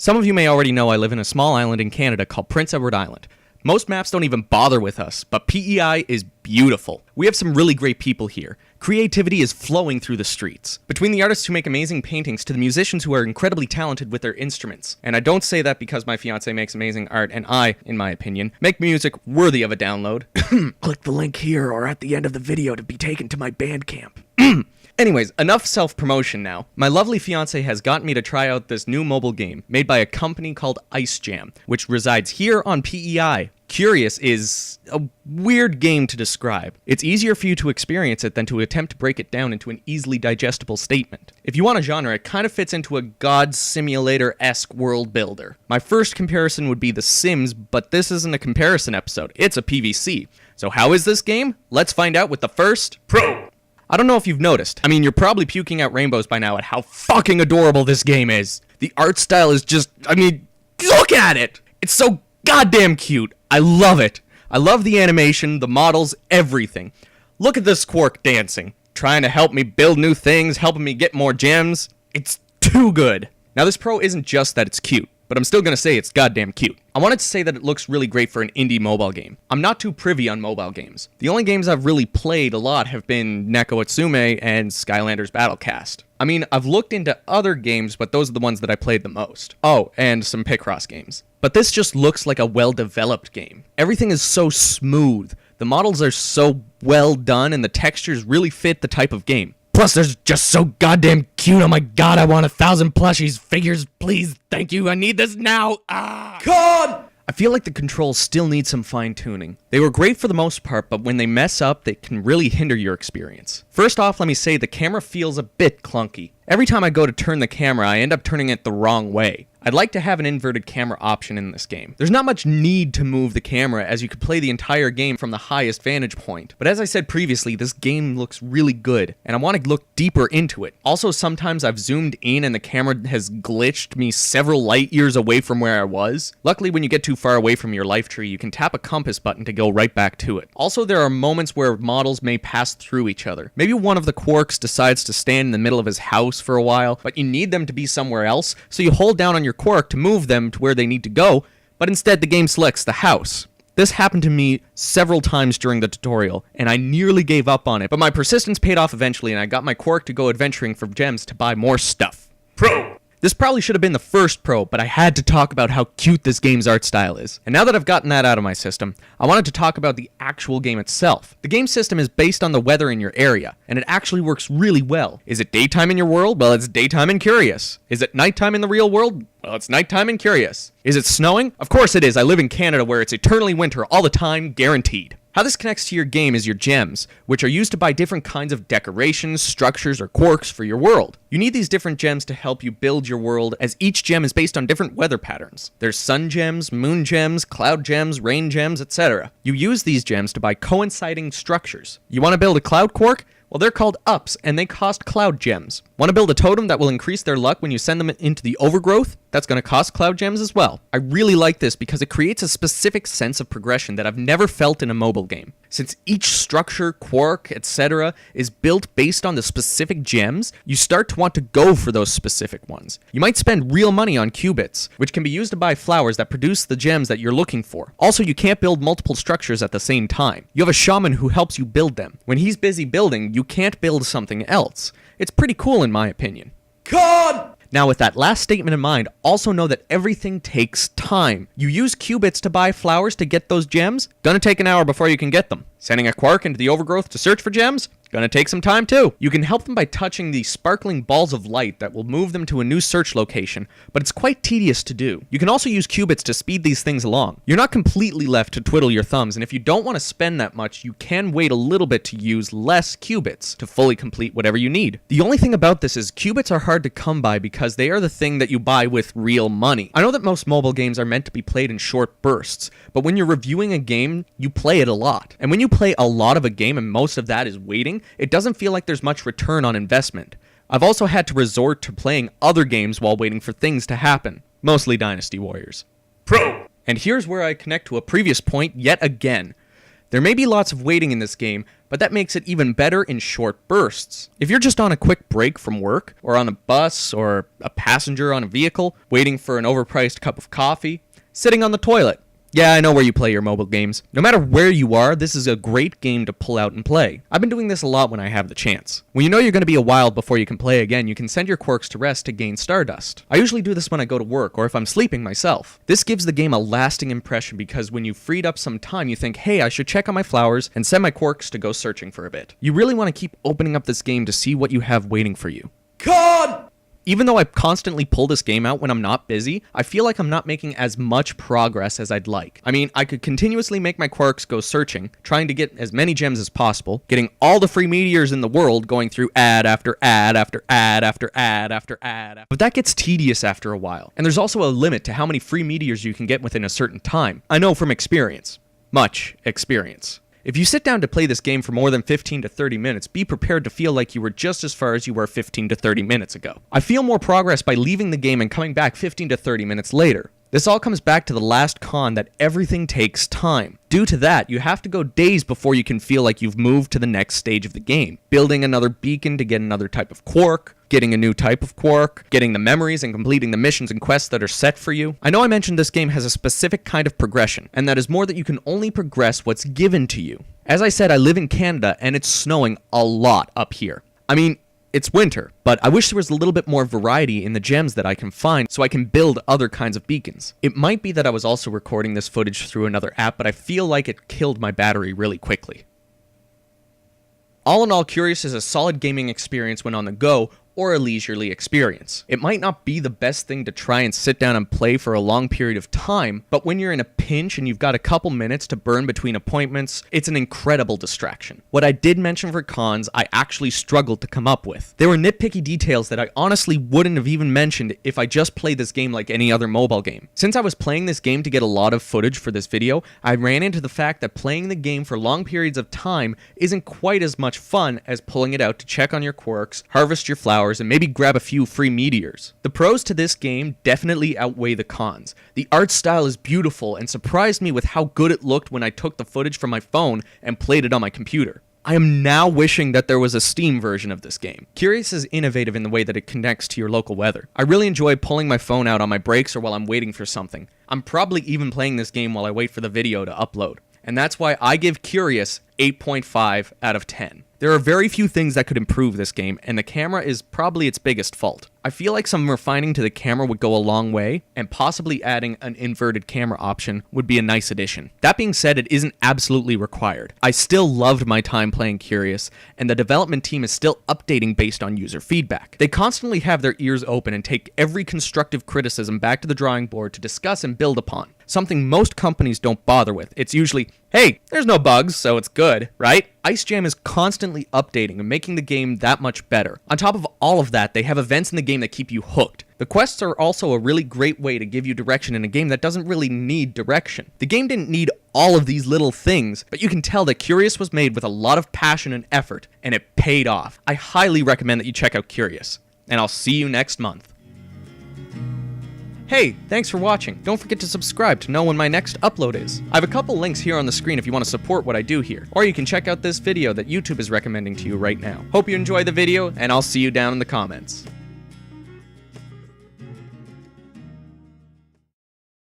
Some of you may already know I live in a small island in Canada called Prince Edward Island. Most maps don't even bother with us, but PEI is beautiful. We have some really great people here. Creativity is flowing through the streets. Between the artists who make amazing paintings to the musicians who are incredibly talented with their instruments. And I don't say that because my fiance makes amazing art and I, in my opinion, make music worthy of a download. Click the link here or at the end of the video to be taken to my Bandcamp. Anyways, enough self-promotion now. My lovely fiance has gotten me to try out this new mobile game made by a company called Ice Jam, which resides here on PEI. Qurius is a weird game to describe. It's easier for you to experience it than to attempt to break it down into an easily digestible statement. If you want a genre, it kind of fits into a God Simulator-esque world builder. My first comparison would be The Sims, but this isn't a comparison episode, it's a PVC. So how is this game? Let's find out with the first pro. I don't know if you've noticed. I mean, you're probably puking out rainbows by now at how fucking adorable this game is. The art style is just, look at it! It's so goddamn cute. I love it. I love the animation, the models, everything. Look at this Quark dancing. Trying to help me build new things, helping me get more gems. It's too good. Now this pro isn't just that it's cute, but I'm still gonna say it's goddamn cute. I wanted to say that it looks really great for an indie mobile game. I'm not too privy on mobile games. The only games I've really played a lot have been Neko Atsume and Skylanders Battlecast. I mean, I've looked into other games, but those are the ones that I played the most. Oh, and some Picross games. But this just looks like a well-developed game. Everything is so smooth. The models are so well done, and the textures really fit the type of game. Plus, they're just so goddamn cute. Oh my god, I want 1,000 plushies. Figures, please. Thank you. I need this now. God! I feel like the controls still need some fine-tuning. They were great for the most part, but when they mess up, they can really hinder your experience. First off, let me say the camera feels a bit clunky. Every time I go to turn the camera, I end up turning it the wrong way. I'd like to have an inverted camera option in this game. There's not much need to move the camera as you could play the entire game from the highest vantage point. But as I said previously, this game looks really good, and I want to look deeper into it. Also, sometimes I've zoomed in and the camera has glitched me several light years away from where I was. Luckily, when you get too far away from your life tree, you can tap a compass button to go right back to it. Also, there are moments where models may pass through each other. Maybe one of the Quarks decides to stand in the middle of his house for a while, but you need them to be somewhere else, so you hold down on your Quark to move them to where they need to go, but instead the game selects the house. This happened to me several times during the tutorial, and I nearly gave up on it, but my persistence paid off eventually, and I got my Quark to go adventuring for gems to buy more stuff. Pro! This probably should have been the first pro, but I had to talk about how cute this game's art style is. And now that I've gotten that out of my system, I wanted to talk about the actual game itself. The game system is based on the weather in your area, and it actually works really well. Is it daytime in your world? Well, it's daytime in Qurius. Is it nighttime in the real world? Well, it's nighttime in Qurius. Is it snowing? Of course it is. I live in Canada where it's eternally winter all the time, guaranteed. How this connects to your game is your gems, which are used to buy different kinds of decorations, structures, or quirks for your world. You need these different gems to help you build your world, as each gem is based on different weather patterns. There's sun gems, moon gems, cloud gems, rain gems, etc. You use these gems to buy coinciding structures. You want to build a cloud quirk? Well, they're called ups, and they cost cloud gems. Want to build a totem that will increase their luck when you send them into the overgrowth? That's going to cost cloud gems as well. I really like this because it creates a specific sense of progression that I've never felt in a mobile game. Since each structure, quirk, etc. is built based on the specific gems, you start to want to go for those specific ones. You might spend real money on qubits, which can be used to buy flowers that produce the gems that you're looking for. Also, you can't build multiple structures at the same time. You have a shaman who helps you build them. When he's busy building, you can't build something else. It's pretty cool in my opinion. God! Now, with that last statement in mind, also know that everything takes time. You use qubits to buy flowers to get those gems. Gonna take an hour before you can get them. Sending a quark into the overgrowth to search for gems? Gonna take some time too. You can help them by touching the sparkling balls of light that will move them to a new search location, but it's quite tedious to do. You can also use qubits to speed these things along. You're not completely left to twiddle your thumbs, and if you don't want to spend that much, you can wait a little bit to use less qubits to fully complete whatever you need. The only thing about this is qubits are hard to come by because they are the thing that you buy with real money. I know that most mobile games are meant to be played in short bursts, but when you're reviewing a game, you play it a lot. And when you play a lot of a game and most of that is waiting, it doesn't feel like there's much return on investment. I've also had to resort to playing other games while waiting for things to happen, mostly Dynasty Warriors. Pro! And here's where I connect to a previous point yet again. There may be lots of waiting in this game, but that makes it even better in short bursts. If you're just on a quick break from work, or on a bus, or a passenger on a vehicle, waiting for an overpriced cup of coffee, sitting on the toilet. Yeah, I know where you play your mobile games. No matter where you are, this is a great game to pull out and play. I've been doing this a lot when I have the chance. When you know you're going to be a while before you can play again, you can send your quirks to rest to gain Stardust. I usually do this when I go to work or if I'm sleeping myself. This gives the game a lasting impression because when you've freed up some time, you think, hey, I should check on my flowers and send my quirks to go searching for a bit. You really want to keep opening up this game to see what you have waiting for you. God! Even though I constantly pull this game out when I'm not busy, I feel like I'm not making as much progress as I'd like. I mean, I could continuously make my quirks go searching, trying to get as many gems as possible, getting all the free meteors in the world, going through ad after ad after ad after ad after ad. But that gets tedious after a while, and there's also a limit to how many free meteors you can get within a certain time. I know from experience. Much experience. If you sit down to play this game for more than 15 to 30 minutes, be prepared to feel like you were just as far as you were 15 to 30 minutes ago. I feel more progress by leaving the game and coming back 15 to 30 minutes later. This all comes back to the last con that everything takes time. Due to that, you have to go days before you can feel like you've moved to the next stage of the game. Building another beacon to get another type of quark, getting a new type of quark, getting the memories and completing the missions and quests that are set for you. I know I mentioned this game has a specific kind of progression, and that is more that you can only progress what's given to you. As I said, I live in Canada and it's snowing a lot up here. I mean, it's winter, but I wish there was a little bit more variety in the gems that I can find so I can build other kinds of beacons. It might be that I was also recording this footage through another app, but I feel like it killed my battery really quickly. All in all, Qurius is a solid gaming experience when on the go, or a leisurely experience. It might not be the best thing to try and sit down and play for a long period of time, but when you're in a pinch and you've got a couple minutes to burn between appointments, it's an incredible distraction. What I did mention for cons, I actually struggled to come up with. There were nitpicky details that I honestly wouldn't have even mentioned if I just played this game like any other mobile game. Since I was playing this game to get a lot of footage for this video, I ran into the fact that playing the game for long periods of time isn't quite as much fun as pulling it out to check on your quirks, harvest your flowers, and maybe grab a few free meteors. The pros to this game definitely outweigh the cons. The art style is beautiful and surprised me with how good it looked when I took the footage from my phone and played it on my computer. I am now wishing that there was a Steam version of this game. Qurius is innovative in the way that it connects to your local weather. I really enjoy pulling my phone out on my breaks or while I'm waiting for something. I'm probably even playing this game while I wait for the video to upload. And that's why I give Qurius 8.5 out of 10. There are very few things that could improve this game, and the camera is probably its biggest fault. I feel like some refining to the camera would go a long way, and possibly adding an inverted camera option would be a nice addition. That being said, it isn't absolutely required. I still loved my time playing Qurius, and the development team is still updating based on user feedback. They constantly have their ears open and take every constructive criticism back to the drawing board to discuss and build upon. Something most companies don't bother with. It's usually, hey, there's no bugs, so it's good, right? Ice Jam is constantly updating and making the game that much better. On top of all of that, they have events in the game that keep you hooked. The quests are also a really great way to give you direction in a game that doesn't really need direction. The game didn't need all of these little things, but you can tell that Qurius was made with a lot of passion and effort, and it paid off. I highly recommend that you check out Qurius, and I'll see you next month. Hey, thanks for watching. Don't forget to subscribe to know when my next upload is. I have a couple links here on the screen if you want to support what I do here. Or you can check out this video that YouTube is recommending to you right now. Hope you enjoy the video, and I'll see you down in the comments.